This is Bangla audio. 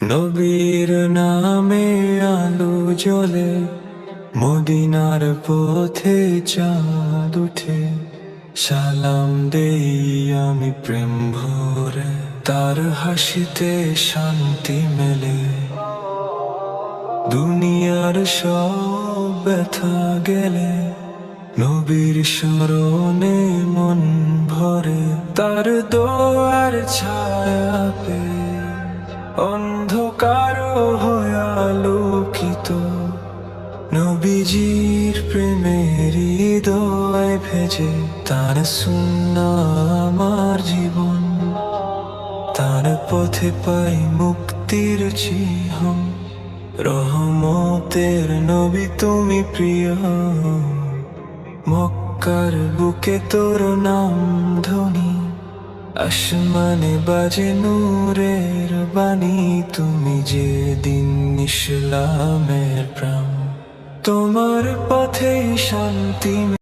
নবীর নামে আলো জ্বলে, মদিনার পথে চাঁদ উঠে। সালাম দেই আমি প্রেম ভরে, তার হাসিতে শান্তি মেলে। দুনিয়ার সব ব্যথা গেলে নবীর স্মরণে মন ভরে। তার দোয়ার ছায়া পেয়ে অন্ধকার হয়ে আলোকিত। নবীজির প্রেমের হৃদয় ভেজে, তার সুন্নাহ আমার জীবন। তার পথে পাই মুক্তির চিহ্ন, রহমতের নবী তুমি প্রিয়। মক্কার বুকে তোর নাম ধ্বনি, আসমানে বাজে নূরের বাণী। তুমি যে দিন ইসলামের প্রাণ, তোমার পথেই শান্তি।